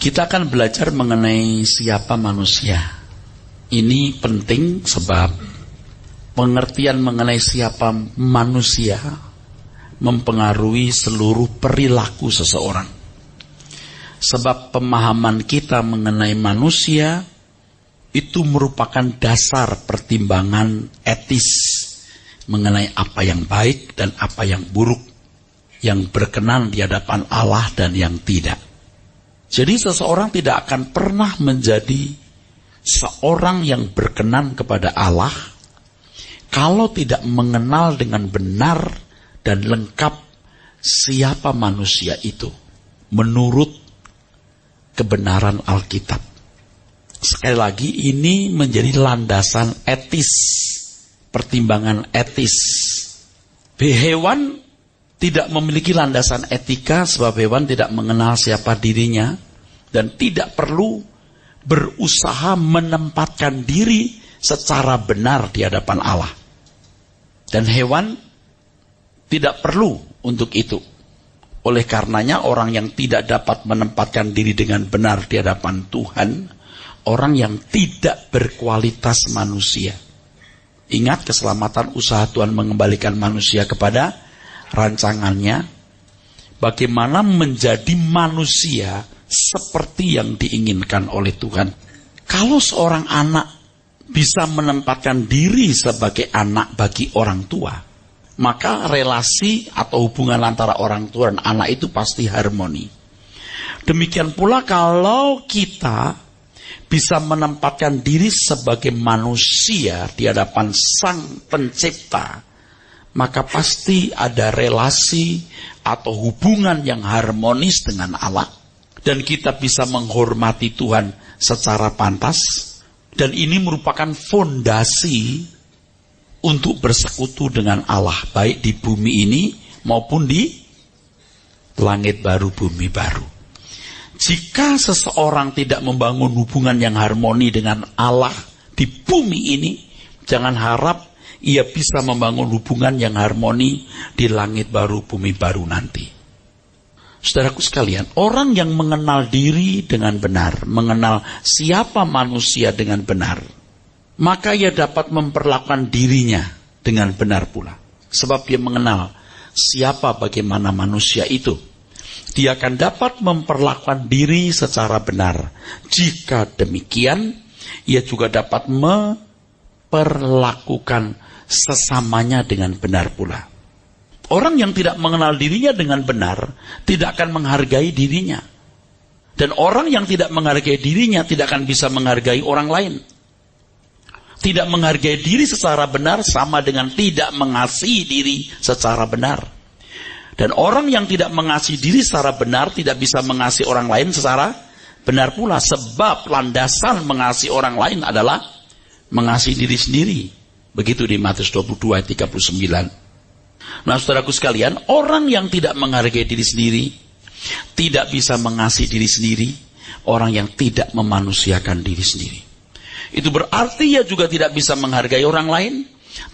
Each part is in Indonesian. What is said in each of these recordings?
Kita akan belajar mengenai siapa manusia. Ini penting sebab pengertian mengenai siapa manusia mempengaruhi seluruh perilaku seseorang. Sebab pemahaman kita mengenai manusia itu merupakan dasar pertimbangan etis mengenai apa yang baik dan apa yang buruk, yang berkenan di hadapan Allah dan yang tidak. Jadi seseorang tidak akan pernah menjadi seorang yang berkenan kepada Allah kalau tidak mengenal dengan benar dan lengkap siapa manusia itu menurut kebenaran Alkitab. Sekali lagi, ini menjadi landasan etis, pertimbangan etis. Hewan tidak memiliki landasan etika sebab hewan tidak mengenal siapa dirinya dan tidak perlu berusaha menempatkan diri secara benar di hadapan Allah. Dan hewan tidak perlu untuk itu. Oleh karenanya orang yang tidak dapat menempatkan diri dengan benar di hadapan Tuhan, orang yang tidak berkualitas manusia. Ingat, keselamatan usaha Tuhan mengembalikan manusia kepada rancangannya, bagaimana menjadi manusia seperti yang diinginkan oleh Tuhan. Kalau seorang anak bisa menempatkan diri sebagai anak bagi orang tua, maka relasi atau hubungan antara orang tua dan anak itu pasti harmoni. Demikian pula kalau kita bisa menempatkan diri sebagai manusia di hadapan Sang Pencipta, maka pasti ada relasi atau hubungan yang harmonis dengan Allah. Dan kita bisa menghormati Tuhan secara pantas. Dan ini merupakan fondasi untuk bersekutu dengan Allah, baik di bumi ini maupun di langit baru, bumi baru. Jika seseorang tidak membangun hubungan yang harmoni dengan Allah di bumi ini, jangan harap ia bisa membangun hubungan yang harmoni di langit baru, bumi baru nanti. Saudaraku sekalian, orang yang mengenal diri dengan benar, mengenal siapa manusia dengan benar, maka ia dapat memperlakukan dirinya dengan benar pula. Sebab dia mengenal siapa bagaimana manusia itu. Dia akan dapat memperlakukan diri secara benar. Jika demikian, ia juga dapat memperlakukan sesamanya dengan benar pula. Orang yang tidak mengenal dirinya dengan benar tidak akan menghargai dirinya. Dan orang yang tidak menghargai dirinya tidak akan bisa menghargai orang lain. Tidak menghargai diri secara benar sama dengan tidak mengasihi diri secara benar. Dan orang yang tidak mengasihi diri secara benar tidak bisa mengasihi orang lain secara benar pula. Sebab landasan mengasihi orang lain adalah mengasihi diri sendiri. Begitu di Matius 22 ayat 39. Nah, saudaraku sekalian, orang yang tidak menghargai diri sendiri, tidak bisa mengasihi diri sendiri, orang yang tidak memanusiakan diri sendiri. Itu berarti ia juga tidak bisa menghargai orang lain,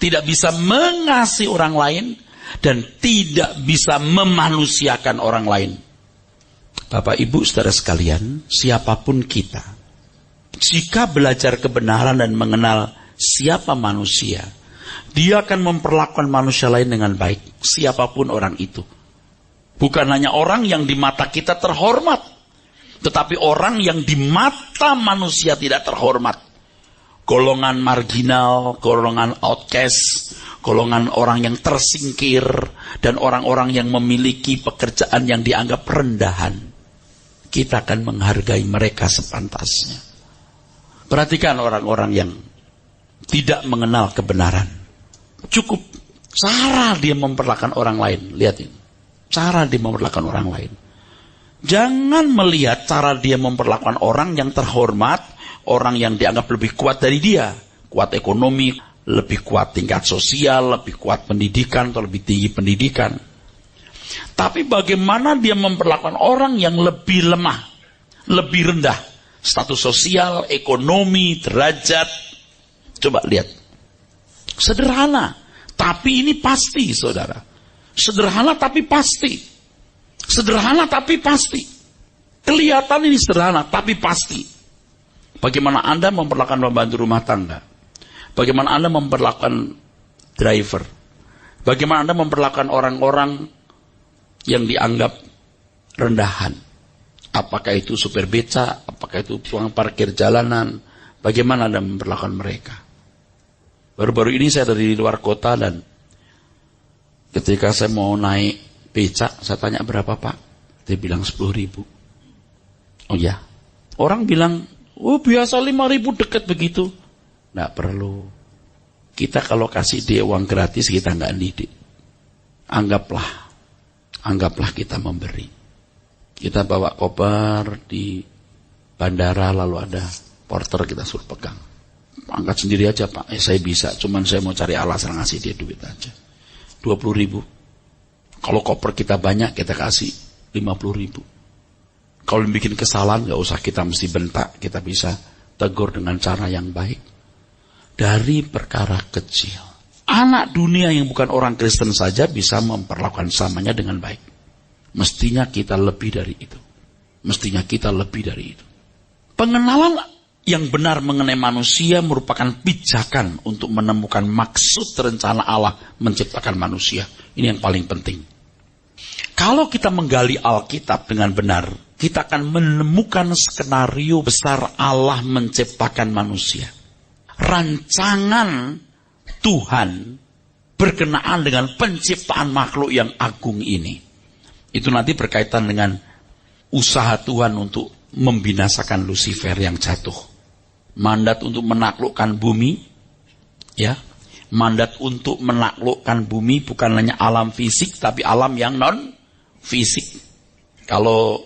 tidak bisa mengasihi orang lain, dan tidak bisa memanusiakan orang lain. Bapak, Ibu, saudara sekalian, siapapun kita, jika belajar kebenaran dan mengenal siapa manusia, dia akan memperlakukan manusia lain dengan baik, siapapun orang itu. Bukan hanya orang yang di mata kita terhormat, tetapi orang yang di mata manusia tidak terhormat. Golongan marginal, golongan outcast, golongan orang yang tersingkir, dan orang-orang yang memiliki pekerjaan yang dianggap rendahan. Kita akan menghargai mereka sepantasnya. Perhatikan orang-orang yang tidak mengenal kebenaran. Cukup cara dia memperlakukan orang lain. Lihat ini. Cara dia memperlakukan orang lain. Jangan melihat cara dia memperlakukan orang yang terhormat, orang yang dianggap lebih kuat dari dia. Kuat ekonomi, lebih kuat tingkat sosial, lebih kuat pendidikan, atau lebih tinggi pendidikan. Tapi bagaimana dia memperlakukan orang yang lebih lemah, lebih rendah. Status sosial, ekonomi, derajat. Coba lihat. Sederhana, tapi ini pasti, saudara. Sederhana tapi pasti. Sederhana tapi pasti. Kelihatan ini sederhana, tapi pasti. Bagaimana Anda memperlakukan pembantu rumah tangga? Bagaimana Anda memperlakukan driver? Bagaimana Anda memperlakukan orang-orang yang dianggap rendahan? Apakah itu supir beca? Apakah itu tukang parkir jalanan? Bagaimana Anda memperlakukan mereka? Baru-baru ini saya dari luar kota dan ketika saya mau naik beca, saya tanya berapa Pak? Dia bilang 10.000. Oh ya, orang bilang, oh biasa 5.000 dekat begitu. Nggak perlu. Kita kalau kasih dia uang gratis, kita nggak didik. Anggaplah kita memberi. Kita bawa koper di bandara, lalu ada porter, kita suruh pegang. Angkat sendiri aja Pak, saya bisa, cuman saya mau cari alasan ngasih dia duit aja. 20.000. Kalau koper kita banyak, kita kasih 50.000. Kalau bikin kesalahan, gak usah kita mesti bentak, kita bisa tegur dengan cara yang baik. Dari perkara kecil. Anak dunia yang bukan orang Kristen saja bisa memperlakukan samanya dengan baik. Mestinya kita lebih dari itu. Mestinya kita lebih dari itu. Pengenalan yang benar mengenai manusia merupakan pijakan untuk menemukan maksud rencana Allah menciptakan manusia. Ini yang paling penting. Kalau kita menggali Alkitab dengan benar, kita akan menemukan skenario besar Allah menciptakan manusia. Rancangan Tuhan berkenaan dengan penciptaan makhluk yang agung ini. Itu nanti berkaitan dengan usaha Tuhan untuk membinasakan Lucifer yang jatuh. Mandat untuk menaklukkan bumi, ya. Mandat untuk menaklukkan bumi bukan hanya alam fisik, tapi alam yang non fisik. Kalau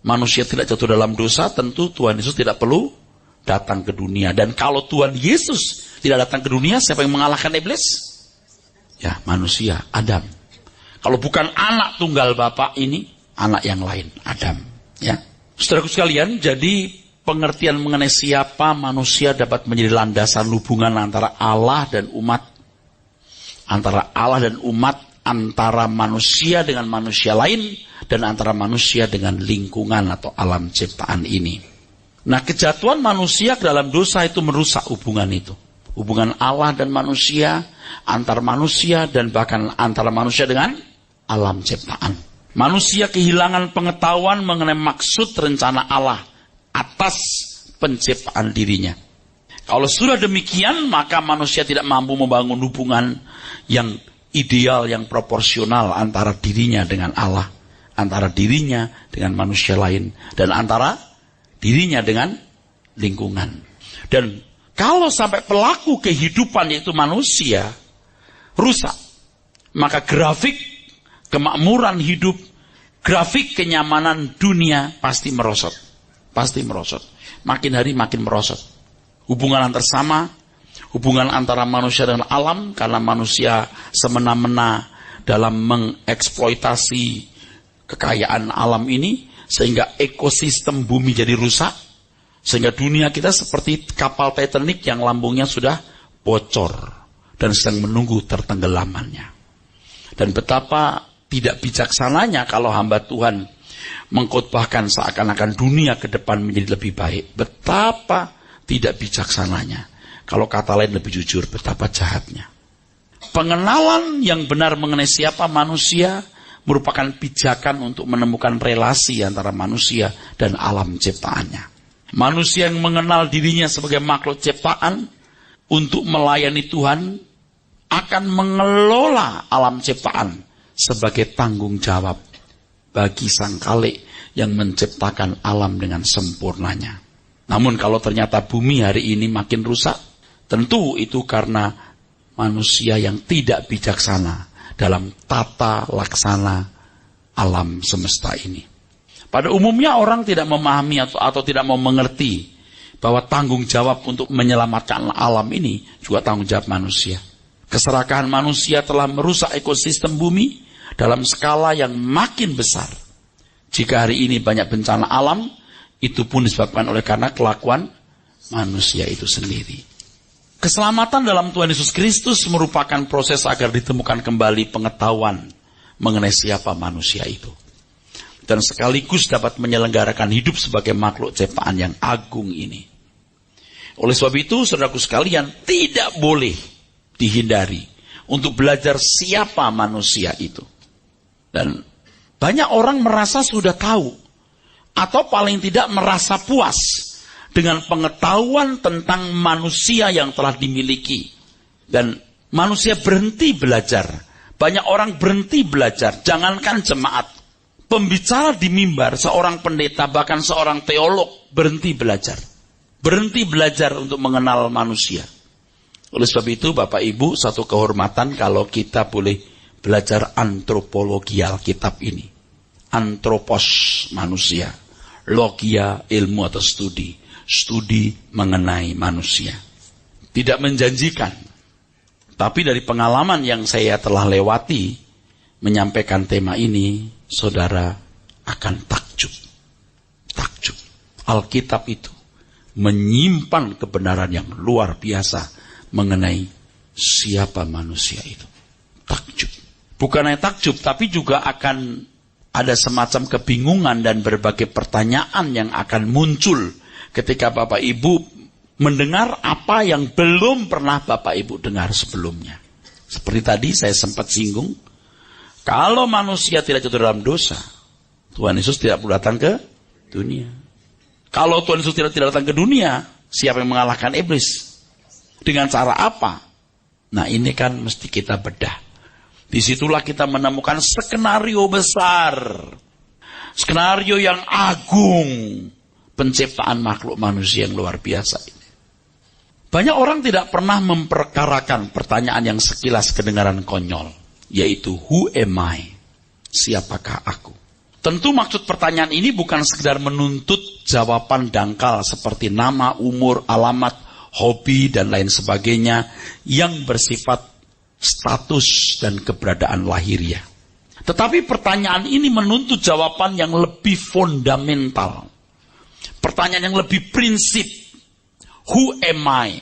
manusia tidak jatuh dalam dosa, tentu Tuhan Yesus tidak perlu datang ke dunia. Dan kalau Tuhan Yesus tidak datang ke dunia, siapa yang mengalahkan iblis? Ya, manusia, Adam. Kalau bukan anak tunggal Bapa ini, anak yang lain, Adam. Ya, saudaraku sekalian, jadi pengertian mengenai siapa manusia dapat menjadi landasan hubungan antara Allah dan umat. Antara Allah dan umat, antara manusia dengan manusia lain, dan antara manusia dengan lingkungan atau alam ciptaan ini. Nah, kejatuhan manusia ke dalam dosa itu merusak hubungan itu. Hubungan Allah dan manusia, antar manusia, dan bahkan antara manusia dengan alam ciptaan. Manusia kehilangan pengetahuan mengenai maksud rencana Allah atas penciptaan dirinya. Kalau sudah demikian, maka manusia tidak mampu membangun hubungan yang ideal, yang proporsional antara dirinya dengan Allah, antara dirinya dengan manusia lain, dan antara dirinya dengan lingkungan. Dan kalau sampai pelaku kehidupan yaitu manusia rusak, maka grafik kemakmuran hidup, grafik kenyamanan dunia pasti merosot. Pasti merosot. Makin hari makin merosot. Hubungan antar sama, hubungan antara manusia dengan alam, karena manusia semena-mena dalam mengeksploitasi kekayaan alam ini, sehingga ekosistem bumi jadi rusak, sehingga dunia kita seperti kapal Titanic yang lambungnya sudah bocor dan sedang menunggu tertenggelamannya. Dan betapa tidak bijaksananya kalau hamba Tuhan mengkhotbahkan seakan-akan dunia ke depan menjadi lebih baik. Betapa tidak bijaksananya. Kalau kata lain lebih jujur, betapa jahatnya. Pengenalan yang benar mengenai siapa manusia merupakan pijakan untuk menemukan relasi antara manusia dan alam ciptaannya. Manusia yang mengenal dirinya sebagai makhluk ciptaan untuk melayani Tuhan akan mengelola alam ciptaan sebagai tanggung jawab bagi Sang Khalik yang menciptakan alam dengan sempurnanya. Namun kalau ternyata bumi hari ini makin rusak, tentu itu karena manusia yang tidak bijaksana dalam tata laksana alam semesta ini. Pada umumnya orang tidak memahami atau tidak mau mengerti bahwa tanggung jawab untuk menyelamatkan alam ini juga tanggung jawab manusia. Keserakahan manusia telah merusak ekosistem bumi dalam skala yang makin besar. Jika hari ini banyak bencana alam, itu pun disebabkan oleh karena kelakuan manusia itu sendiri. Keselamatan dalam Tuhan Yesus Kristus merupakan proses agar ditemukan kembali pengetahuan mengenai siapa manusia itu. dan sekaligus dapat menyelenggarakan hidup sebagai makhluk ciptaan yang agung ini. Oleh sebab itu, saudaraku sekalian, tidak boleh dihindari untuk belajar siapa manusia itu. Dan banyak orang merasa sudah tahu, atau paling tidak merasa puas dengan pengetahuan tentang manusia yang telah dimiliki. Dan manusia berhenti belajar. Banyak orang berhenti belajar, jangankan jemaat. Pembicara di mimbar, seorang pendeta, bahkan seorang teolog, berhenti belajar. Berhenti belajar untuk mengenal manusia. Oleh sebab itu, Bapak Ibu, satu kehormatan kalau kita boleh belajar antropologi Alkitab ini. Antropos, manusia. Logia, ilmu atau studi. Studi mengenai manusia. Tidak menjanjikan. Tapi dari pengalaman yang saya telah lewati, menyampaikan tema ini, saudara akan takjub. Takjub. Alkitab itu menyimpan kebenaran yang luar biasa mengenai siapa manusia itu. Takjub. Bukan hanya takjub, tapi juga akan ada semacam kebingungan dan berbagai pertanyaan yang akan muncul ketika Bapak Ibu mendengar apa yang belum pernah Bapak Ibu dengar sebelumnya. Seperti tadi saya sempat singgung, kalau manusia tidak jatuh dalam dosa, Tuhan Yesus tidak perlu datang ke dunia. Kalau Tuhan Yesus tidak datang ke dunia, siapa yang mengalahkan iblis? Dengan cara apa? Nah, ini kan mesti kita bedah. Disitulah kita menemukan skenario besar. Skenario yang agung. Penciptaan makhluk manusia yang luar biasa ini. Banyak orang tidak pernah memperkarakan pertanyaan yang sekilas kedengaran konyol. Yaitu, who am I? Siapakah aku? Tentu maksud pertanyaan ini bukan sekedar menuntut jawaban dangkal seperti nama, umur, alamat, hobi, dan lain sebagainya yang bersifat status dan keberadaan lahiriah. Tetapi pertanyaan ini menuntut jawaban yang lebih fundamental. Pertanyaan yang lebih prinsip. Who am I?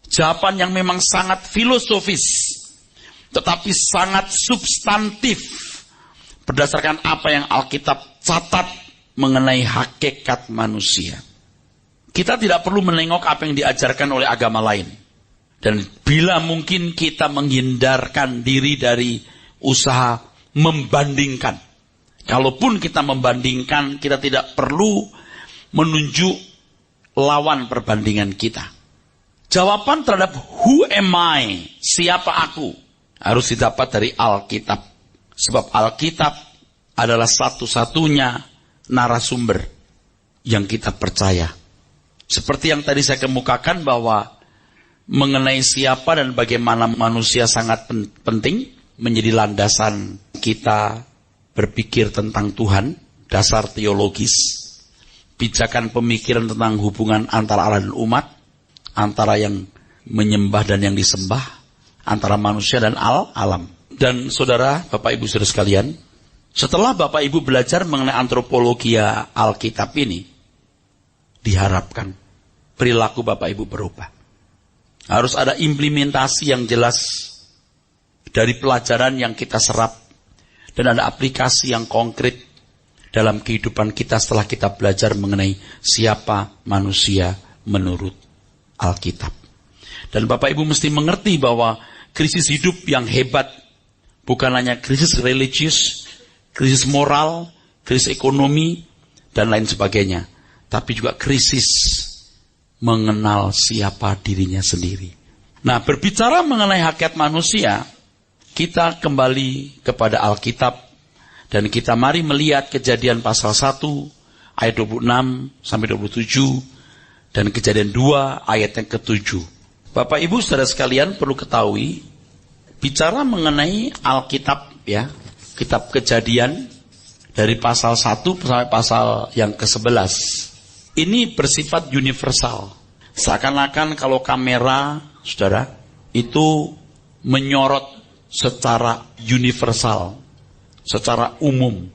Jawaban yang memang sangat filosofis, tetapi sangat substantif berdasarkan apa yang Alkitab catat mengenai hakikat manusia. Kita tidak perlu menengok apa yang diajarkan oleh agama lain. Dan bila mungkin kita menghindarkan diri dari usaha membandingkan. Kalaupun kita membandingkan, kita tidak perlu menunjuk lawan perbandingan kita. Jawaban terhadap who am I? Siapa aku? Harus didapat dari Alkitab. Sebab Alkitab adalah satu-satunya narasumber yang kita percaya. Seperti yang tadi saya kemukakan bahwa mengenai siapa dan bagaimana manusia sangat penting menjadi landasan kita berpikir tentang Tuhan, dasar teologis, pijakan pemikiran tentang hubungan antara Allah dan umat, antara yang menyembah dan yang disembah, antara manusia dan alam. Dan saudara, Bapak Ibu saudara sekalian, setelah Bapak Ibu belajar mengenai antropologi Alkitab ini, diharapkan perilaku Bapak Ibu berubah. Harus ada implementasi yang jelas dari pelajaran yang kita serap, dan ada aplikasi yang konkret dalam kehidupan kita setelah kita belajar mengenai siapa manusia menurut Alkitab. Dan Bapak Ibu mesti mengerti bahwa krisis hidup yang hebat bukan hanya krisis religius, krisis moral, krisis ekonomi, dan lain sebagainya. Tapi juga krisis mengenal siapa dirinya sendiri. Nah, berbicara mengenai hakikat manusia, kita kembali kepada Alkitab, dan kita mari melihat Kejadian pasal 1, ayat 26 sampai 27, dan Kejadian 2, ayat yang ke-7. Bapak Ibu saudara sekalian perlu ketahui, bicara mengenai Alkitab ya, kitab Kejadian dari pasal 1 sampai pasal yang ke-11. Ini bersifat universal. Seakan-akan kalau kamera, saudara, itu menyorot secara universal, secara umum.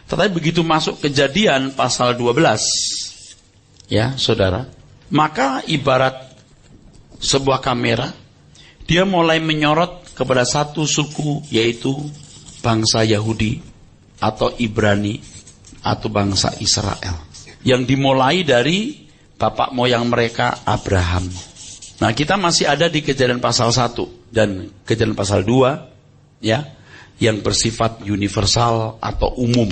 Tetapi begitu masuk Kejadian pasal 12, ya saudara, maka ibarat sebuah kamera, dia mulai menyorot kepada satu suku, yaitu bangsa Yahudi atau Ibrani atau bangsa Israel. Yang dimulai dari bapak moyang mereka Abraham. Nah, kita masih ada di Kejadian pasal 1 dan Kejadian pasal 2 ya, yang bersifat universal atau umum.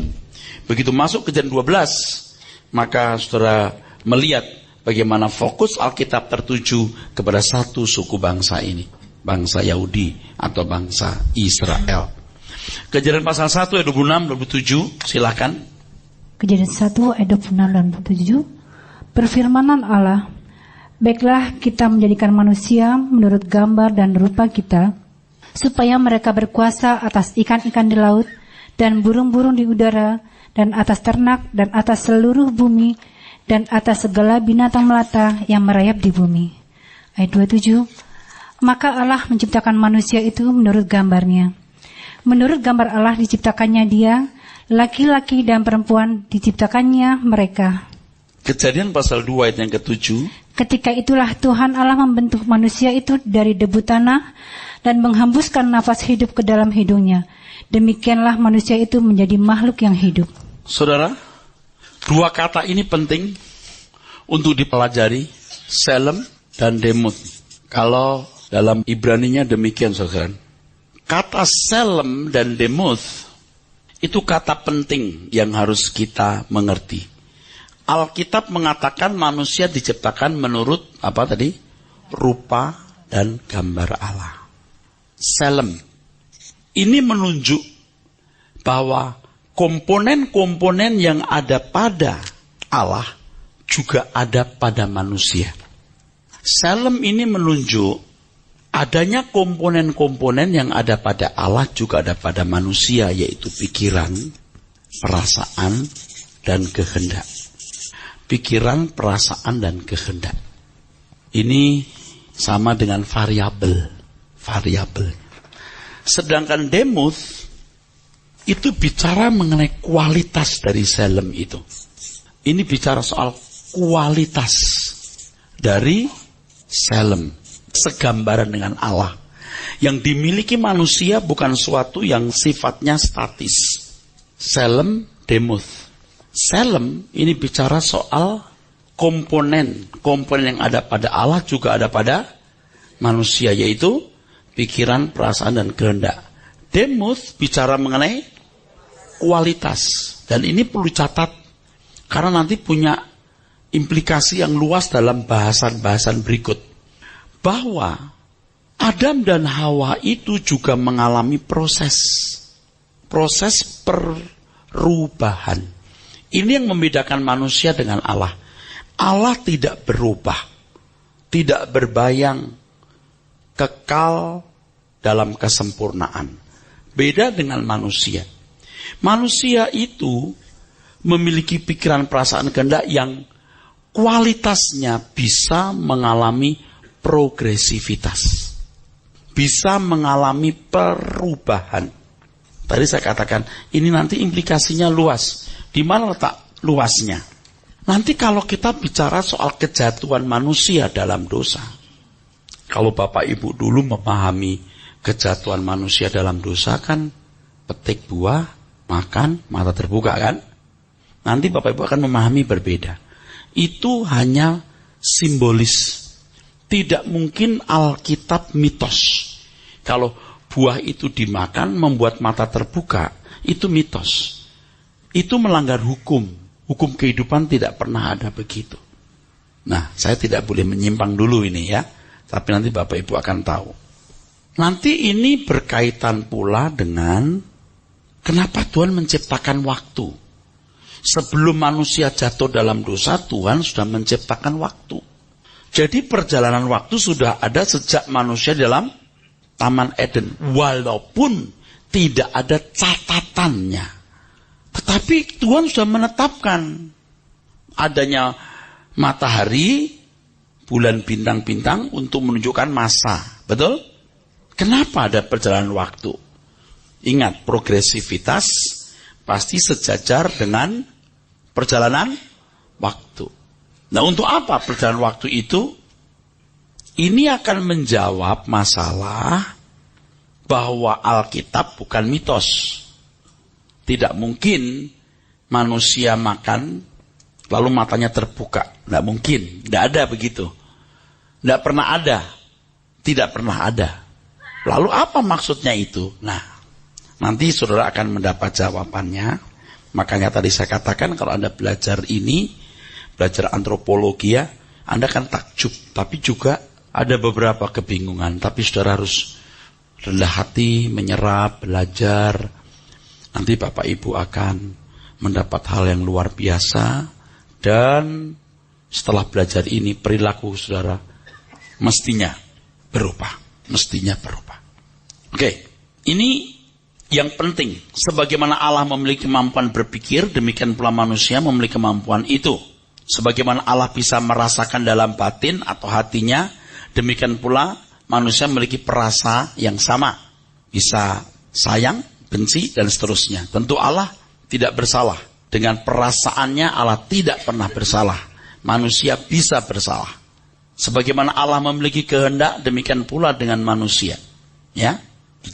Begitu masuk Kejadian 12, maka saudara melihat bagaimana fokus Alkitab tertuju kepada satu suku bangsa ini, bangsa Yahudi atau bangsa Israel. Kejadian pasal 1 ayat 26-27, silakan. Kejadian 1 ayat 26 dan 27. Berfirmanan Allah, baiklah kita menjadikan manusia menurut gambar dan rupa kita, supaya mereka berkuasa atas ikan-ikan di laut, dan burung-burung di udara, dan atas ternak, dan atas seluruh bumi, dan atas segala binatang melata yang merayap di bumi. Ayat 27. Maka Allah menciptakan manusia itu menurut gambarnya. Menurut gambar Allah diciptakannya dia, laki-laki dan perempuan diciptakannya mereka. Kejadian pasal 2 ayat yang ke-7. Ketika itulah Tuhan Allah membentuk manusia itu dari debu tanah dan menghembuskan nafas hidup ke dalam hidungnya. Demikianlah manusia itu menjadi makhluk yang hidup. Saudara, dua kata ini penting untuk dipelajari, Selem dan Demut. Kalau dalam Ibraninya demikian, saudara. Kata Selem dan Demuth itu kata penting yang harus kita mengerti. Alkitab mengatakan manusia diciptakan menurut apa tadi? Rupa dan gambar Allah. Selem. Ini menunjuk bahwa komponen-komponen yang ada pada Allah juga ada pada manusia. Selem ini menunjuk adanya komponen-komponen yang ada pada Allah juga ada pada manusia, yaitu pikiran, perasaan, dan kehendak. Pikiran, perasaan, dan kehendak. Ini sama dengan variabel. Sedangkan Demuth itu bicara mengenai kualitas dari Selem itu. Ini bicara soal kualitas dari Selem. Segambaran dengan Allah. Yang dimiliki manusia bukan suatu yang sifatnya statis. Selem, Demuth. Selem ini bicara soal komponen yang ada pada Allah juga ada pada manusia, yaitu pikiran, perasaan, dan kehendak. Demuth bicara mengenai kualitas. Dan ini perlu catat karena nanti punya implikasi yang luas dalam bahasan-bahasan berikut. Bahwa Adam dan Hawa itu juga mengalami proses perubahan. Ini yang membedakan manusia dengan Allah. Allah tidak berubah, tidak berbayang, kekal dalam kesempurnaan. Beda dengan manusia. Manusia itu memiliki pikiran, perasaan, kehendak yang kualitasnya bisa mengalami progresivitas, bisa mengalami perubahan. Tadi saya katakan, ini nanti implikasinya luas. Di mana letak luasnya? Nanti kalau kita bicara soal kejatuhan manusia dalam dosa, kalau Bapak Ibu dulu memahami kejatuhan manusia dalam dosa kan, petik buah, makan, mata terbuka kan? Nanti Bapak Ibu akan memahami berbeda. Itu hanya simbolis. Tidak mungkin Alkitab mitos. Kalau buah itu dimakan membuat mata terbuka, itu mitos. Itu melanggar hukum. Hukum kehidupan tidak pernah ada begitu. Nah, saya tidak boleh menyimpang dulu ini ya. Tapi nanti Bapak Ibu akan tahu. Nanti ini berkaitan pula dengan kenapa Tuhan menciptakan waktu. Sebelum manusia jatuh dalam dosa, Tuhan sudah menciptakan waktu. Jadi perjalanan waktu sudah ada sejak manusia dalam Taman Eden. Walaupun tidak ada catatannya. Tetapi Tuhan sudah menetapkan adanya matahari, bulan, bintang-bintang untuk menunjukkan masa. Betul? Kenapa ada perjalanan waktu? Ingat, progresivitas pasti sejajar dengan perjalanan waktu. Nah, untuk apa perjalanan waktu itu? Ini akan menjawab masalah bahwa Alkitab bukan mitos. Tidak mungkin manusia makan, lalu matanya terbuka. Tidak mungkin, tidak ada begitu. Tidak pernah ada. Tidak pernah ada. Lalu apa maksudnya itu? Nah, nanti saudara akan mendapat jawabannya. Makanya tadi saya katakan kalau Anda belajar ini, belajar antropologi ya, Anda kan takjub. Tapi juga ada beberapa kebingungan. Tapi saudara harus rendah hati, menyerap, belajar. Nanti Bapak Ibu akan mendapat hal yang luar biasa. Dan setelah belajar ini, perilaku saudara mestinya berubah. Mestinya berubah. Oke, ini yang penting. Sebagaimana Allah memiliki kemampuan berpikir, demikian pula manusia memiliki kemampuan itu. Sebagaimana Allah bisa merasakan dalam batin atau hatinya, demikian pula manusia memiliki perasa yang sama. Bisa sayang, benci, dan seterusnya. Tentu Allah tidak bersalah. Dengan perasaannya Allah tidak pernah bersalah. Manusia bisa bersalah. Sebagaimana Allah memiliki kehendak, demikian pula dengan manusia. Ya,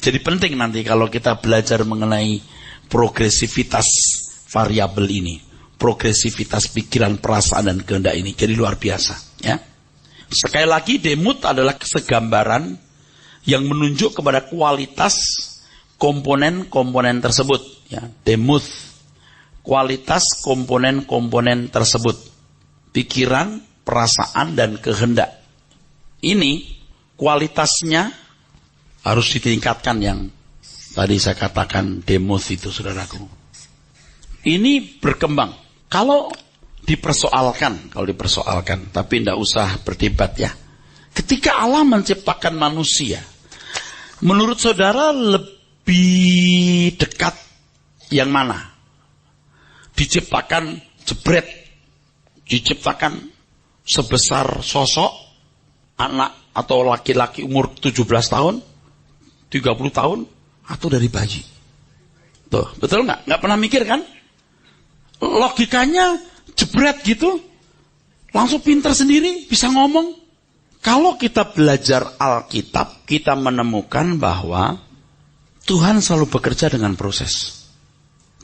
jadi penting nanti kalau kita belajar mengenai progresivitas variabel ini, progresivitas pikiran, perasaan, dan kehendak ini. Jadi luar biasa. Ya, sekali lagi demut adalah kesegambaran yang menunjuk kepada kualitas komponen-komponen tersebut. Ya, demut, kualitas komponen-komponen tersebut, pikiran, perasaan, dan kehendak. Ini kualitasnya harus ditingkatkan yang tadi saya katakan demos itu, saudaraku. Ini berkembang. Kalau dipersoalkan, tapi tidak usah berdebat ya. Ketika Allah menciptakan manusia, menurut saudara lebih dekat yang mana? Diciptakan jebret, diciptakan sebesar sosok anak atau laki-laki umur 17 tahun, 30 tahun, atau dari bayi. Tuh, betul nggak? Nggak pernah mikir kan? Logikanya jebret gitu, langsung pintar sendiri, bisa ngomong. Kalau kita belajar Alkitab, kita menemukan bahwa Tuhan selalu bekerja dengan proses.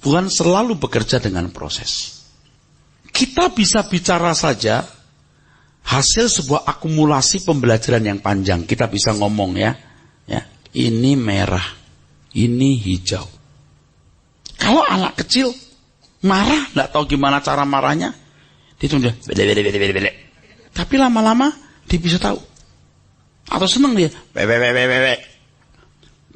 Tuhan selalu bekerja dengan proses. Kita bisa bicara saja, hasil sebuah akumulasi pembelajaran yang panjang. Kita bisa ngomong ya, ini merah, ini hijau. Kalau anak kecil marah, nggak tahu gimana cara marahnya, dia tuh bele. Tapi lama-lama dia bisa tahu. Atau senang dia,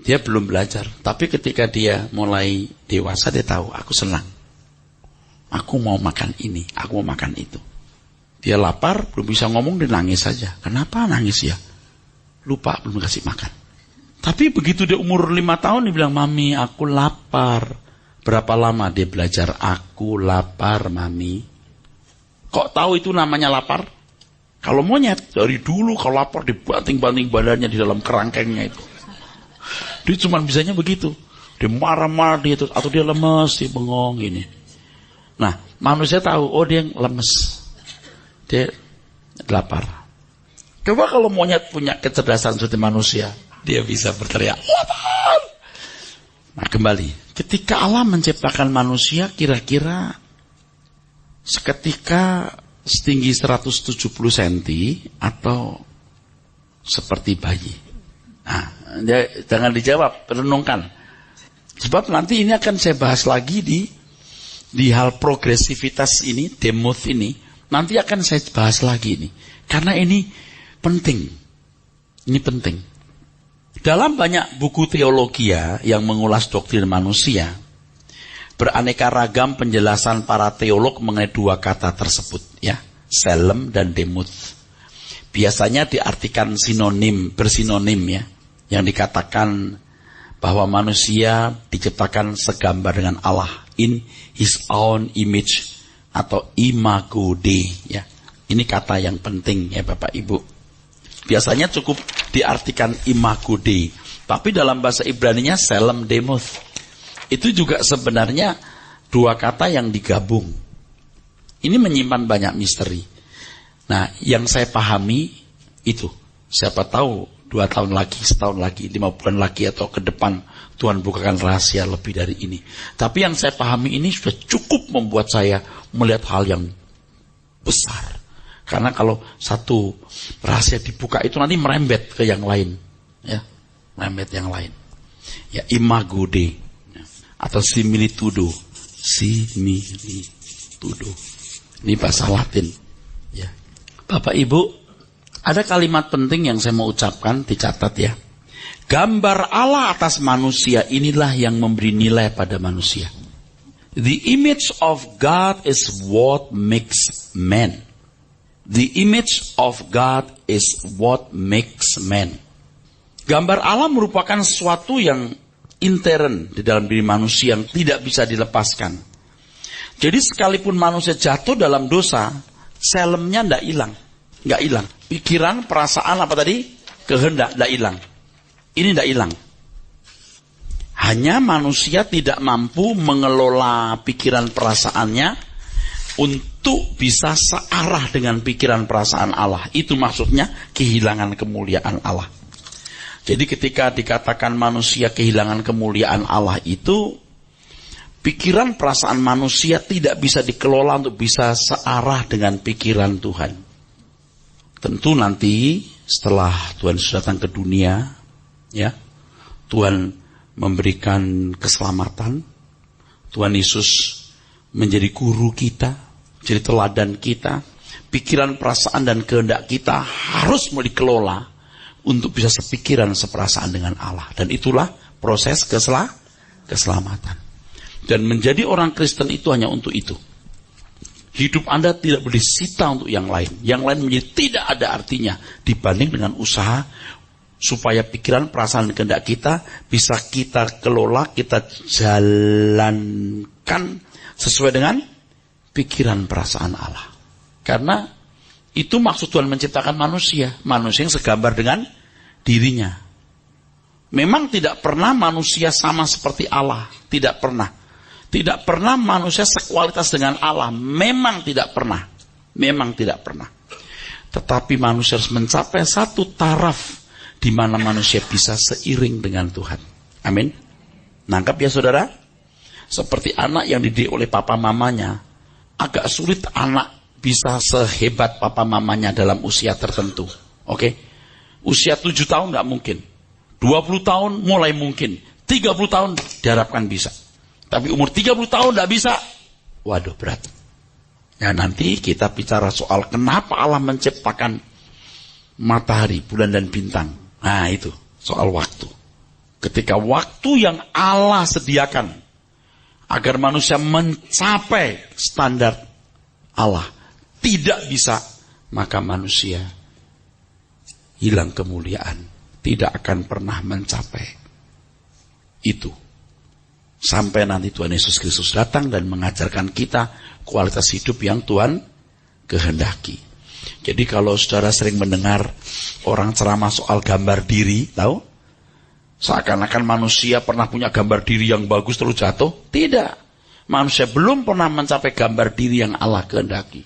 dia belum belajar. Tapi ketika dia mulai dewasa, dia tahu, aku senang. Aku mau makan ini, aku mau makan itu. Dia lapar, belum bisa ngomong, dia nangis saja. Kenapa nangis ya? Lupa, belum kasih makan. Tapi begitu dia umur 5 tahun, dia bilang, Mami, aku lapar. Berapa lama dia belajar, aku lapar, Mami. Kok tahu itu namanya lapar? Kalau monyet, dari dulu kalau lapar dibanting-banting badannya di dalam kerangkengnya itu. Dia cuma bisanya begitu. Dia marah-marah, atau dia lemes, dia bengong, gini. Nah, manusia tahu, oh dia lemes. Dia lapar. Coba kalau monyet punya kecerdasan seperti manusia, dia bisa berteriak, lapar. Nah kembali, ketika Allah menciptakan manusia, kira-kira seketika setinggi 170 cm atau seperti bayi. Nah, jangan dijawab, renungkan. Sebab nanti ini akan saya bahas lagi di hal progresivitas ini, demuth ini. Nanti akan saya bahas lagi ini. Karena ini penting. Ini penting. Dalam banyak buku teologi yang mengulas doktrin manusia, beraneka ragam penjelasan para teolog mengenai dua kata tersebut. Ya, selem dan demuth. Biasanya diartikan bersinonim ya. Yang dikatakan bahwa manusia diciptakan segambar dengan Allah. In his own image. Atau imago Dei ya. Ini kata yang penting ya Bapak Ibu. Biasanya cukup diartikan imago Dei, tapi dalam bahasa Ibraninya selem demuth. Itu juga sebenarnya dua kata yang digabung. Ini menyimpan banyak misteri. Nah, yang saya pahami itu, siapa tahu 2 tahun lagi, setahun lagi, 5 bulan lagi atau ke depan Tuhan bukakan rahasia lebih dari ini. Tapi yang saya pahami ini sudah cukup membuat saya melihat hal yang besar. Karena kalau satu rahasia dibuka itu nanti merembet ke yang lain. Ya, merembet yang lain. Ya, imago Dei. Atau similitudo. Similitudo. Ini bahasa Latin. Ya. Bapak Ibu, ada kalimat penting yang saya mau ucapkan, dicatat ya. Gambar Allah atas manusia inilah yang memberi nilai pada manusia. The image of God is what makes man. The image of God is what makes man. Gambar Allah merupakan sesuatu yang intern di dalam diri manusia yang tidak bisa dilepaskan. Jadi sekalipun manusia jatuh dalam dosa, selemnya tidak hilang. Nggak hilang. Pikiran, perasaan apa tadi? Kehendak tidak hilang. Ini tidak hilang. Hanya manusia tidak mampu mengelola pikiran perasaannya untuk bisa searah dengan pikiran perasaan Allah. Itu maksudnya kehilangan kemuliaan Allah. Jadi ketika dikatakan manusia kehilangan kemuliaan Allah itu, pikiran perasaan manusia tidak bisa dikelola untuk bisa searah dengan pikiran Tuhan. Tentu nanti setelah Tuhan Yesus datang ke dunia, ya, Tuhan memberikan keselamatan, Tuhan Yesus menjadi guru kita, jadi teladan kita, pikiran, perasaan, dan kehendak kita harus mau dikelola untuk bisa sepikiran, seperasaan dengan Allah. Dan itulah proses keselamatan. Dan menjadi orang Kristen itu hanya untuk itu. Hidup Anda tidak boleh disita untuk yang lain. Yang lain menjadi tidak ada artinya dibanding dengan usaha supaya pikiran, perasaan, dan kehendak kita bisa kita kelola, kita jalankan sesuai dengan pikiran, perasaan Allah. Karena itu maksud Tuhan menciptakan manusia. Manusia yang segambar dengan dirinya. Memang tidak pernah manusia sama seperti Allah. Tidak pernah. Tidak pernah manusia sekualitas dengan Allah. Memang tidak pernah. Memang tidak pernah. Tetapi manusia harus mencapai satu taraf di mana manusia bisa seiring dengan Tuhan. Amin. Nangkap ya saudara? Seperti anak yang dididik oleh papa mamanya. Agak sulit anak bisa sehebat papa mamanya dalam usia tertentu. Oke? Usia 7 tahun nggak mungkin. 20 tahun mulai mungkin. 30 tahun diharapkan bisa. Tapi umur 30 tahun nggak bisa. Waduh, berat. Ya, nanti kita bicara soal kenapa Allah menciptakan matahari, bulan, dan bintang. Nah, itu soal waktu. Ketika waktu yang Allah sediakan agar manusia mencapai standar Allah tidak bisa, maka manusia hilang kemuliaan, tidak akan pernah mencapai itu. Sampai nanti Tuhan Yesus Kristus datang dan mengajarkan kita kualitas hidup yang Tuhan kehendaki. Jadi kalau saudara sering mendengar orang ceramah soal gambar diri, tahu? Seakan-akan manusia pernah punya gambar diri yang bagus terus jatuh. Tidak. Manusia belum pernah mencapai gambar diri yang Allah kehendaki.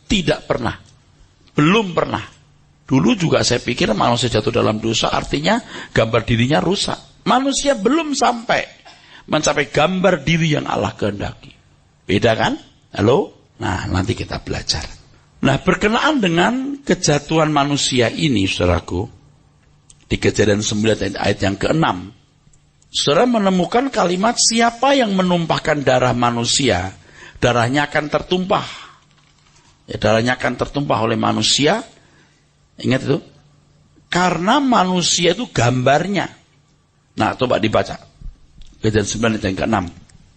Tidak pernah. Belum pernah. Dulu juga saya pikir manusia jatuh dalam dosa artinya gambar dirinya rusak. Manusia belum sampai mencapai gambar diri yang Allah kehendaki. Beda kan? Halo? Nah, nanti kita belajar. Nah, berkenaan dengan kejatuhan manusia ini, saudaraku, di Kejadian 9 ayat yang ke-6, saudara menemukan kalimat siapa yang menumpahkan darah manusia, darahnya akan tertumpah. Ya, darahnya akan tertumpah oleh manusia. Ingat itu? Karena manusia itu gambarnya. Nah, coba dibaca. Kejadian 9 ayat yang ke-6.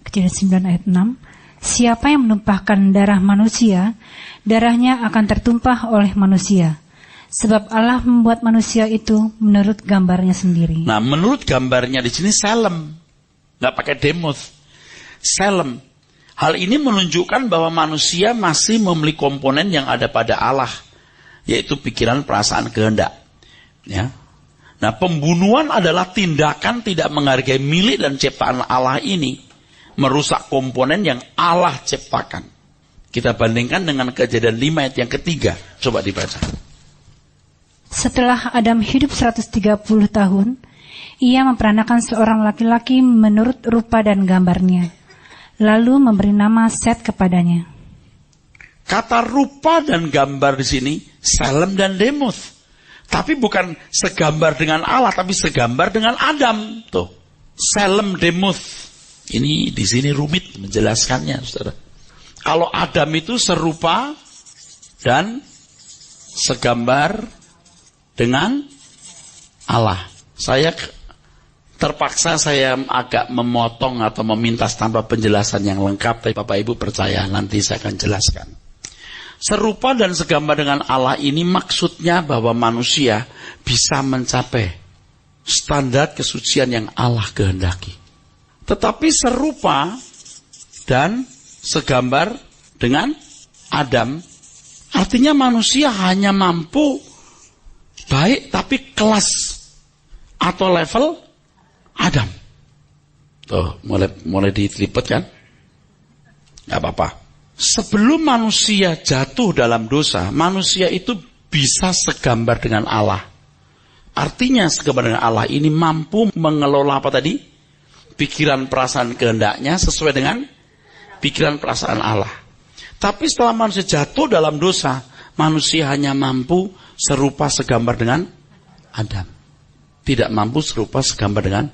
Kejadian 9 ayat 6. Siapa yang menumpahkan darah manusia, darahnya akan tertumpah oleh manusia. Sebab Allah membuat manusia itu menurut gambarnya sendiri. Nah, menurut gambarnya di sini selem. Nggak pakai demos. Selem. Hal ini menunjukkan bahwa manusia masih memiliki komponen yang ada pada Allah. Yaitu pikiran, perasaan, kehendak. Ya. Nah, pembunuhan adalah tindakan tidak menghargai milik dan ciptaan Allah ini. Merusak komponen yang Allah ciptakan. Kita bandingkan dengan Kejadian 5 ayat yang ketiga. Coba dibaca. Setelah Adam hidup 130 tahun, Ia memperanakan seorang laki-laki menurut rupa dan gambarnya, lalu memberi nama Set kepadanya. Kata rupa dan gambar di sini, Selem dan Demuth. Tapi bukan segambar dengan Allah, tapi segambar dengan Adam. Tuh, Selem Demuth. Ini di sini rumit menjelaskannya, saudara. Kalau Adam itu serupa dan segambar dengan Allah. Terpaksa saya agak memotong atau memintas tanpa penjelasan yang lengkap, tapi Bapak Ibu percaya nanti saya akan jelaskan. Serupa dan segambar dengan Allah ini maksudnya bahwa manusia bisa mencapai standar kesucian yang Allah kehendaki. Tetapi serupa dan segambar dengan Adam, artinya manusia hanya mampu baik tapi kelas atau level Adam. Tuh, mulai ditelipet kan? Gak apa-apa. Sebelum manusia jatuh dalam dosa, manusia itu bisa segambar dengan Allah. Artinya segambar dengan Allah ini mampu mengelola apa tadi? Pikiran, perasaan, kehendaknya sesuai dengan pikiran, perasaan Allah. Tapi setelah manusia jatuh dalam dosa, manusia hanya mampu serupa segambar dengan Adam. Tidak mampu serupa segambar dengan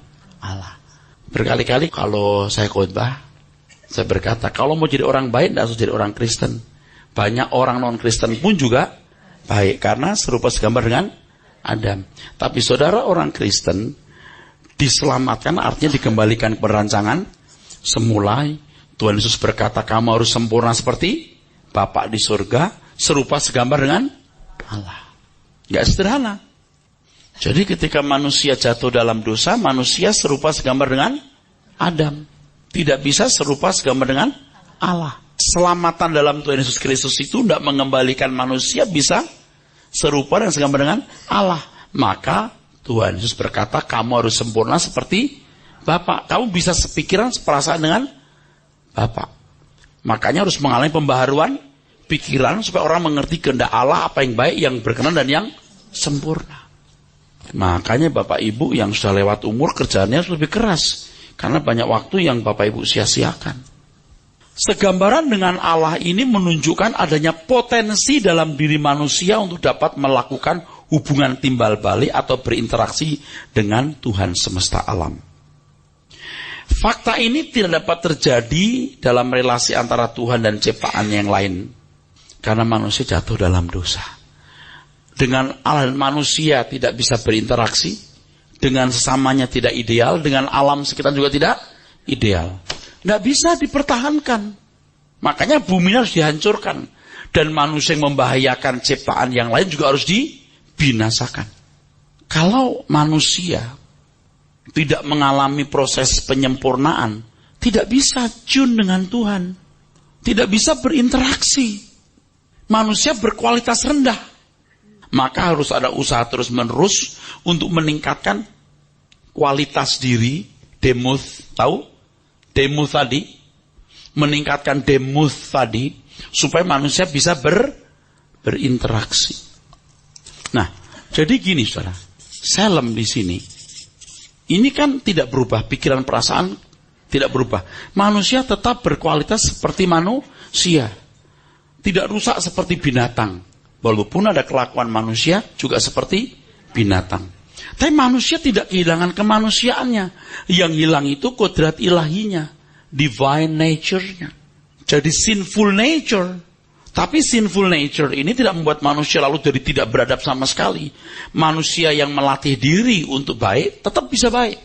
Allah. Berkali-kali kalau saya khotbah, saya berkata, kalau mau jadi orang baik, tidak harus jadi orang Kristen. Banyak orang non-Kristen pun juga baik, karena serupa segambar dengan Adam. Tapi saudara, orang Kristen diselamatkan artinya dikembalikan ke rancangan semula. Tuhan Yesus berkata, kamu harus sempurna seperti Bapa di surga, serupa segambar dengan Allah. Gak sederhana. Jadi ketika manusia jatuh dalam dosa, manusia serupa segambar dengan Adam. Tidak bisa serupa segambar dengan Allah. Selamatan dalam Tuhan Yesus Kristus itu tidak mengembalikan manusia bisa serupa dan segambar dengan Allah. Maka Tuhan Yesus berkata, kamu harus sempurna seperti Bapa. Kamu bisa sepikiran, seperasaan dengan Bapa. Makanya harus mengalami pembaharuan pikiran supaya orang mengerti kehendak Allah, apa yang baik, yang berkenan dan yang sempurna. Makanya Bapak Ibu yang sudah lewat umur kerjaannya harus lebih keras. Karena banyak waktu yang Bapak Ibu sia-siakan. Segambaran dengan Allah ini menunjukkan adanya potensi dalam diri manusia untuk dapat melakukan hubungan timbal balik atau berinteraksi dengan Tuhan semesta alam. Fakta ini tidak dapat terjadi dalam relasi antara Tuhan dan ciptaan yang lain. Karena manusia jatuh dalam dosa. Dengan Allah dan manusia tidak bisa berinteraksi. Dengan sesamanya tidak ideal, dengan alam sekitar juga tidak ideal. Tidak bisa dipertahankan. Makanya bumi harus dihancurkan. Dan manusia yang membahayakan ciptaan yang lain juga harus dibinasakan. Kalau manusia tidak mengalami proses penyempurnaan, tidak bisa tune dengan Tuhan. Tidak bisa berinteraksi. Manusia berkualitas rendah. Maka harus ada usaha terus-menerus untuk meningkatkan kualitas diri, demuth, tahu? Demuth tadi, meningkatkan demuth tadi, supaya manusia bisa berinteraksi. Nah, jadi gini saudara, Selem di sini, ini kan tidak berubah, pikiran perasaan tidak berubah. Manusia tetap berkualitas seperti manusia, tidak rusak seperti binatang. Walaupun ada kelakuan manusia juga seperti binatang. Tapi manusia tidak kehilangan kemanusiaannya. Yang hilang itu kodrat ilahinya. Divine nature-nya. Jadi sinful nature. Tapi sinful nature ini tidak membuat manusia lalu jadi tidak beradab sama sekali. Manusia yang melatih diri untuk baik tetap bisa baik.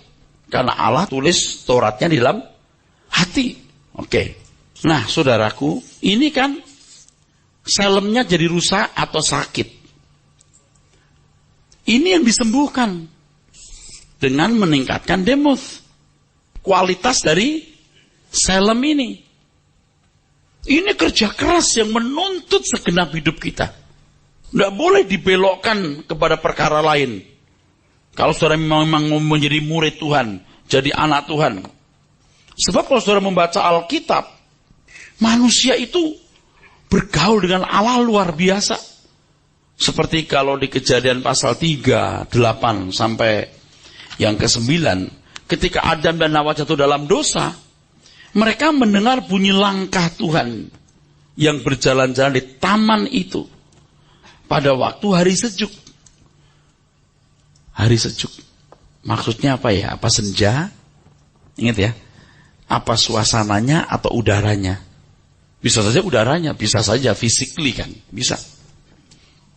Karena Allah tulis Tauratnya di dalam hati. Oke. Nah saudaraku, ini kan Selemnya jadi rusak atau sakit. Ini yang disembuhkan dengan meningkatkan demuth. Kualitas dari Selem ini. Ini kerja keras yang menuntut segenap hidup kita. Tidak boleh dibelokkan kepada perkara lain. Kalau saudara memang menjadi murid Tuhan, jadi anak Tuhan. Sebab kalau saudara membaca Alkitab, manusia itu bergaul dengan Allah luar biasa. Seperti kalau di Kejadian pasal 3, 8 sampai Yang kesembilan, ketika Adam dan Hawa jatuh dalam dosa, mereka mendengar bunyi langkah Tuhan yang berjalan-jalan di taman itu pada waktu hari sejuk. Hari sejuk. Maksudnya apa ya? Apa senja? Ingat ya. Apa suasananya atau udaranya? Bisa saja udaranya, bisa saja physically kan, bisa.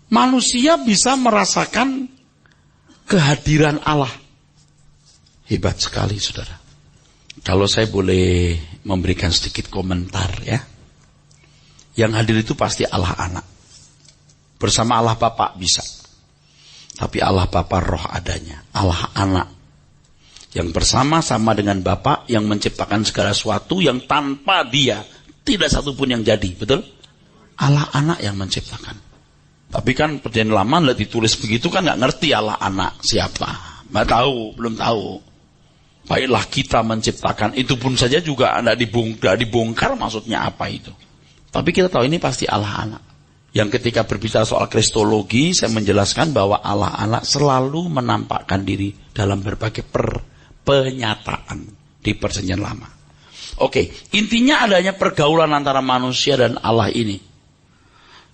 Manusia bisa merasakan kehadiran Allah. Hebat sekali, saudara. Kalau saya boleh memberikan sedikit komentar ya. Yang hadir itu pasti Allah Anak. Bersama Allah Bapa bisa. Tapi Allah Bapa roh adanya. Allah Anak. Yang bersama-sama dengan Bapa yang menciptakan segala sesuatu yang tanpa Dia tidak satupun yang jadi, betul? Allah Anak yang menciptakan. Tapi kan perjanjian lama ditulis begitu kan nggak ngerti Allah Anak siapa, nggak tahu, belum tahu. Baiklah kita menciptakan, itu pun saja juga nggak dibongkar maksudnya apa itu. Tapi kita tahu ini pasti Allah Anak. Yang ketika berbicara soal kristologi, saya menjelaskan bahwa Allah Anak selalu menampakkan diri dalam berbagai penyataan di perjanjian lama. Oke, intinya adanya pergaulan antara manusia dan Allah ini.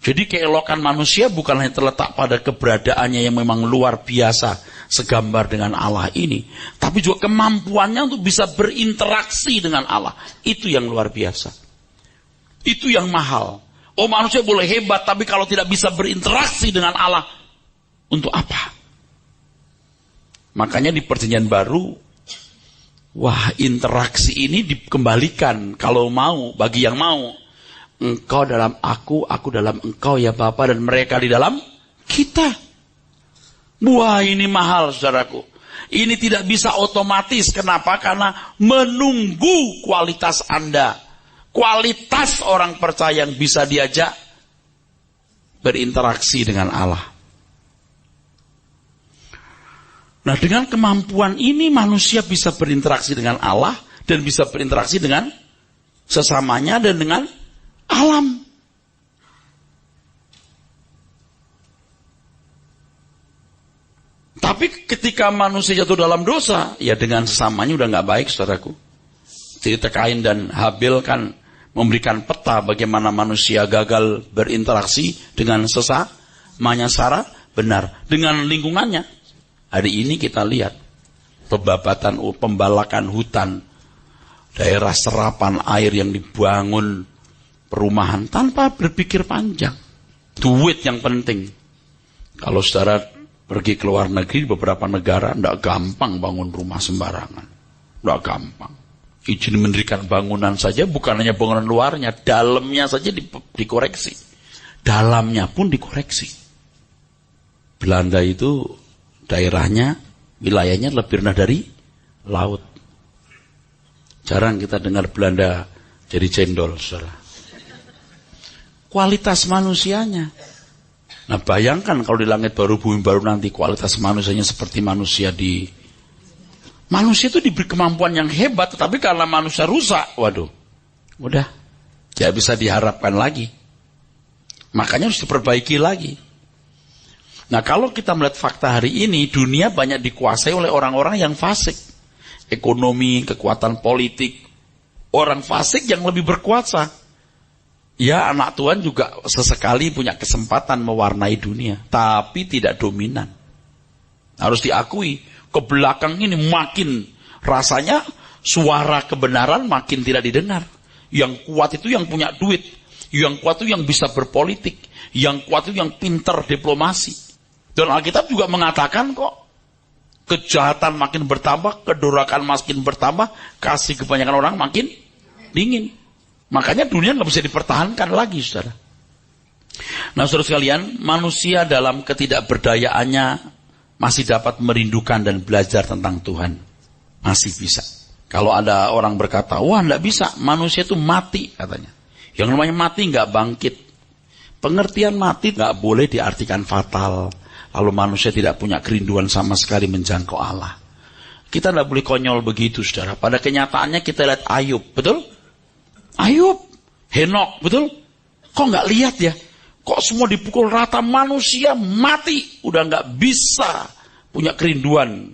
Jadi keelokan manusia bukan hanya terletak pada keberadaannya yang memang luar biasa segambar dengan Allah ini, tapi juga kemampuannya untuk bisa berinteraksi dengan Allah. Itu yang luar biasa. Itu yang mahal. Oh, manusia boleh hebat, tapi kalau tidak bisa berinteraksi dengan Allah, untuk apa? Makanya di perjanjian baru, wah, interaksi ini dikembalikan kalau mau, bagi yang mau. Engkau dalam aku dalam engkau ya Bapa, dan mereka di dalam kita. Wah, ini mahal saudaraku. Ini tidak bisa otomatis. Kenapa? Karena menunggu kualitas Anda. Kualitas orang percaya yang bisa diajak berinteraksi dengan Allah. Nah, dengan kemampuan ini manusia bisa berinteraksi dengan Allah dan bisa berinteraksi dengan sesamanya dan dengan alam. Tapi ketika manusia jatuh dalam dosa, ya dengan sesamanya udah nggak baik, saudaraku. Cerita Kain dan Habil kan memberikan peta bagaimana manusia gagal berinteraksi dengan sesamanya secara benar, dengan lingkungannya. Hari ini kita lihat pembabatan, pembalakan hutan, daerah serapan air yang dibangun perumahan tanpa berpikir panjang. Duit yang penting. Kalau saudara pergi ke luar negeri, beberapa negara tidak gampang bangun rumah sembarangan. Tidak gampang. Izin mendirikan bangunan saja bukan hanya bangunan luarnya, dalamnya saja dikoreksi. Dalamnya pun dikoreksi. Belanda itu daerahnya, wilayahnya lebih rendah dari laut. Jarang kita dengar Belanda jadi cendol, saudara. Kualitas manusianya. Nah, bayangkan kalau di langit baru, bumi baru nanti kualitas manusianya seperti manusia di... Manusia itu diberi kemampuan yang hebat, tetapi karena manusia rusak, waduh, udah, tidak bisa diharapkan lagi. Makanya harus diperbaiki lagi. Nah, kalau kita melihat fakta hari ini, dunia banyak dikuasai oleh orang-orang yang fasik. Ekonomi, kekuatan politik, orang fasik yang lebih berkuasa. Ya, anak Tuhan juga sesekali punya kesempatan mewarnai dunia, tapi tidak dominan. Harus diakui, ke belakang ini makin rasanya suara kebenaran makin tidak didengar. Yang kuat itu yang punya duit, yang kuat itu yang bisa berpolitik, yang kuat itu yang pintar diplomasi. Dan Alkitab juga mengatakan kok, kejahatan makin bertambah, kedurakan makin bertambah, kasih kebanyakan orang makin dingin. Makanya dunia nggak bisa dipertahankan lagi, saudara. Nah, saudara sekalian, manusia dalam ketidakberdayaannya masih dapat merindukan dan belajar tentang Tuhan. Masih bisa. Kalau ada orang berkata, wah nggak bisa, manusia itu mati katanya. Yang namanya mati nggak bangkit. Pengertian mati nggak boleh diartikan fatal. Lalu manusia tidak punya kerinduan sama sekali menjangkau Allah. Kita nggak boleh konyol begitu, saudara. Pada kenyataannya kita lihat Ayub, betul? Ayub, Henok, betul? Kok nggak lihat ya? Kok semua dipukul rata, manusia mati, udah nggak bisa punya kerinduan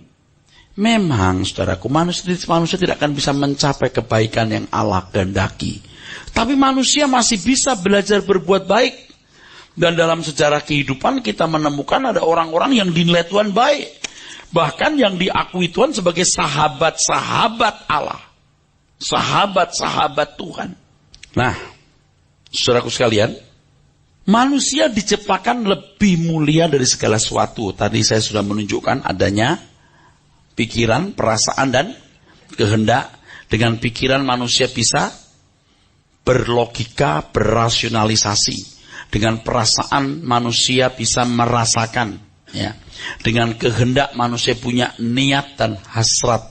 Memang, saudaraku, manusia tidak akan bisa mencapai kebaikan yang Allah kehendaki. Tapi manusia masih bisa belajar berbuat baik. Dan dalam sejarah kehidupan kita menemukan ada orang-orang yang dinilai Tuhan baik. Bahkan yang diakui Tuhan sebagai sahabat-sahabat Allah. Sahabat-sahabat Tuhan. Nah, saudaraku sekalian, manusia diciptakan lebih mulia dari segala sesuatu. Tadi saya sudah menunjukkan adanya pikiran, perasaan, dan kehendak. Dengan pikiran manusia bisa berlogika, berasionalisasi. Dengan perasaan manusia bisa merasakan. Ya. Dengan kehendak manusia punya niat dan hasrat.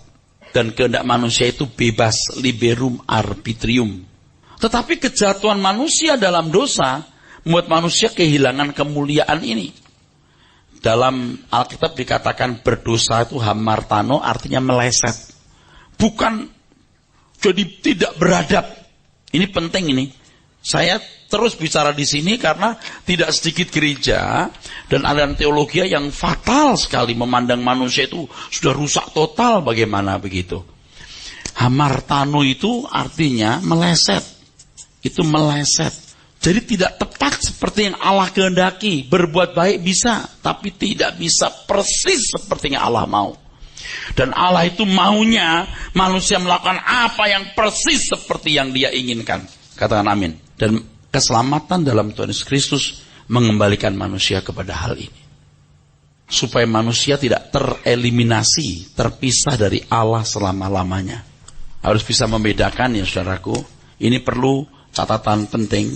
Dan kehendak manusia itu bebas, liberum arbitrium. Tetapi kejatuhan manusia dalam dosa membuat manusia kehilangan kemuliaan ini. Dalam Alkitab dikatakan berdosa itu hamartano, artinya meleset. Bukan jadi tidak beradab. Ini penting ini. Saya terus bicara di sini karena tidak sedikit gereja dan aliran teologi yang fatal sekali memandang manusia itu sudah rusak total, bagaimana begitu. Hamartano itu artinya meleset. Itu meleset. Jadi tidak tepat seperti yang Allah kehendaki. Berbuat baik bisa, tapi tidak bisa persis seperti yang Allah mau. Dan Allah itu maunya manusia melakukan apa yang persis seperti yang Dia inginkan. Katakan amin. Dan keselamatan dalam Tuhan Yesus Kristus mengembalikan manusia kepada hal ini. Supaya manusia tidak tereliminasi, terpisah dari Allah selama-lamanya. Harus bisa membedakan ya saudaraku. Ini perlu catatan penting.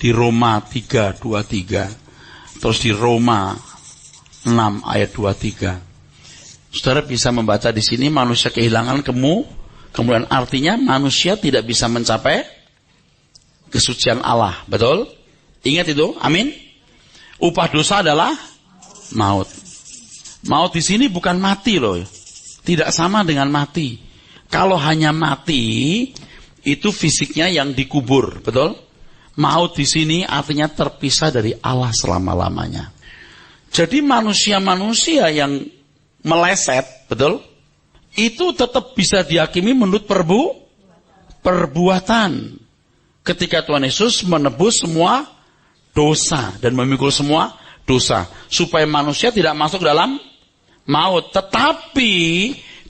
Di Roma 3:23. Terus di Roma 6 ayat 23. Saudara bisa membaca di sini manusia kehilangan kemuliaan, artinya manusia tidak bisa mencapai kesucian Allah, betul? Ingat itu, amin. Upah dosa adalah maut. Maut di sini bukan mati loh, tidak sama dengan mati. Kalau hanya mati, itu fisiknya yang dikubur, betul? Maut di sini artinya terpisah dari Allah selama-lamanya. Jadi manusia-manusia yang meleset, betul? Itu tetap bisa dihakimi menurut perbuatan. Ketika Tuhan Yesus menebus semua dosa dan memikul semua dosa. Supaya manusia tidak masuk dalam maut. Tetapi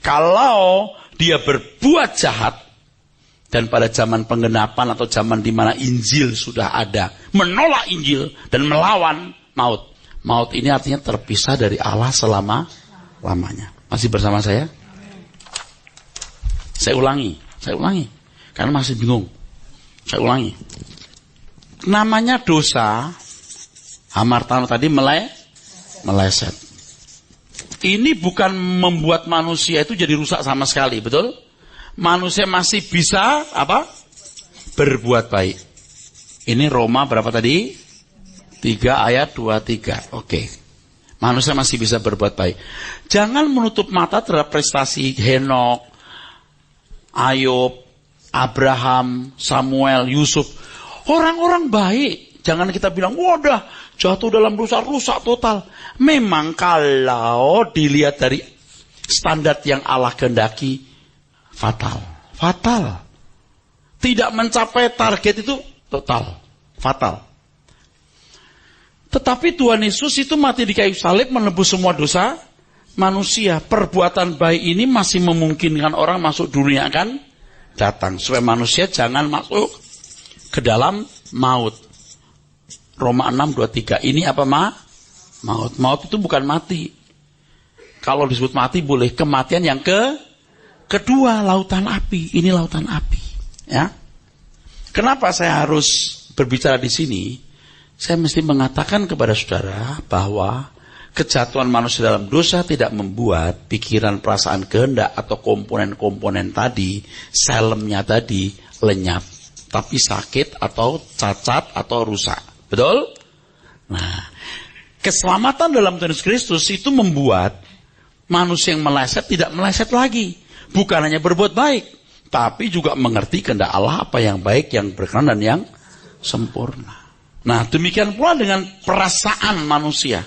kalau dia berbuat jahat. Dan pada zaman penggenapan atau zaman di mana Injil sudah ada. Menolak Injil dan melawan maut. Maut ini artinya terpisah dari Allah selama-lamanya. Masih bersama saya? Saya ulangi. Karena masih bingung. Saya ulangi. Namanya dosa, hamartano tadi meleset. Ini bukan membuat manusia itu jadi rusak sama sekali, betul? Manusia masih bisa berbuat baik. Ini Roma berapa tadi? 3 ayat 23. Oke. Manusia masih bisa berbuat baik. Jangan menutup mata terhadap prestasi Henok, Ayub, Abraham, Samuel, Yusuf. Orang-orang baik. Jangan kita bilang, wadah, jatuh dalam dosa, rusak total. Memang kalau dilihat dari standar yang Allah kehendaki, fatal. Tidak mencapai target itu total, fatal. Tetapi Tuhan Yesus itu mati di kayu salib menebus semua dosa manusia. Perbuatan baik ini masih memungkinkan orang masuk dunia akan datang. Supaya manusia jangan masuk ke dalam maut. Roma 6:23. Ini apa maut? Maut itu bukan mati. Kalau disebut mati boleh. Kematian yang kedua, lautan api. Ini lautan api. Ya. Kenapa saya harus berbicara di sini? Saya mesti mengatakan kepada saudara bahwa kejatuhan manusia dalam dosa tidak membuat pikiran, perasaan, kehendak atau komponen-komponen tadi, selemnya tadi lenyap. Tapi sakit atau cacat atau rusak. Betul? Nah, keselamatan dalam Tuhan Yesus Kristus itu membuat manusia yang meleset tidak meleset lagi. Bukan hanya berbuat baik, tapi juga mengerti kehendak Allah apa yang baik, yang berkenan dan yang sempurna. Nah, demikian pula dengan perasaan manusia.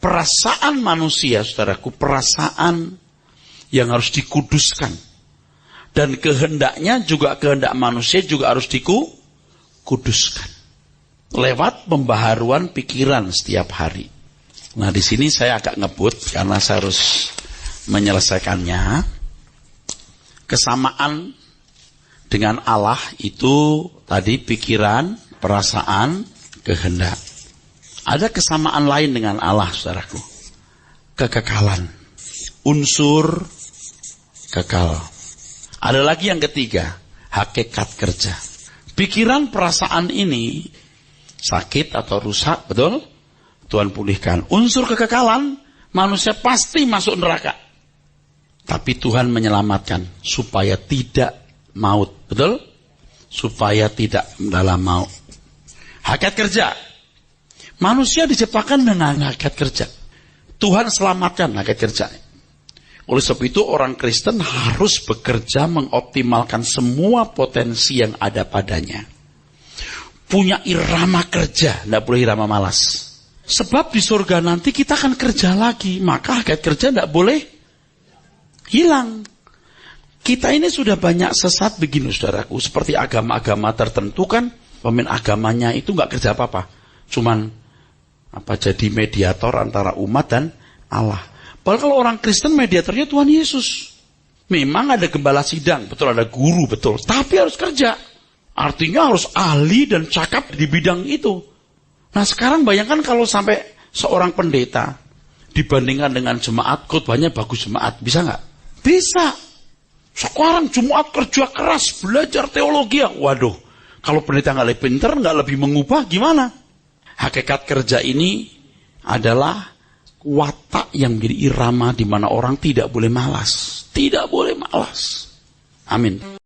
Perasaan manusia, saudaraku, perasaan yang harus dikuduskan. Dan kehendaknya juga, kehendak manusia juga harus dikuduskan. Lewat pembaharuan pikiran setiap hari. Nah, di sini saya agak ngebut karena saya harus menyelesaikannya. Kesamaan dengan Allah itu tadi pikiran, perasaan, kehendak. Ada kesamaan lain dengan Allah, saudaraku. Kekekalan. Unsur kekal. Ada lagi yang ketiga, hakikat kerja. Pikiran, perasaan ini sakit atau rusak, betul? Tuhan pulihkan. Unsur kekekalan, manusia pasti masuk neraka. Tapi Tuhan menyelamatkan supaya tidak maut, betul? Supaya tidak dalam maut. Hakikat kerja. Manusia diciptakan dengan hakikat kerja. Tuhan selamatkan hakikat kerja. Oleh sebab itu orang Kristen harus bekerja mengoptimalkan semua potensi yang ada padanya. Punya irama kerja, tidak boleh irama malas. Sebab di surga nanti kita akan kerja lagi, maka hakikat kerja tidak boleh hilang. Kita ini sudah banyak sesat begini, saudaraku. Seperti agama-agama tertentu kan, pemimpin agamanya itu nggak kerja apa-apa. Cuman jadi mediator antara umat dan Allah. Padahal kalau orang Kristen mediatornya Tuhan Yesus. Memang ada gembala sidang, betul, ada guru, betul. Tapi harus kerja. Artinya harus ahli dan cakap di bidang itu. Nah sekarang bayangkan kalau sampai seorang pendeta dibandingkan dengan jemaat, khotbahnya bagus jemaat. Bisa nggak? Bisa. Sekarang jemaat kerja keras, belajar teologi. Waduh, kalau pendeta nggak lebih pintar, nggak lebih mengubah, gimana? Hakikat kerja ini adalah watak yang menjadi irama di mana orang tidak boleh malas. Tidak boleh malas. Amin.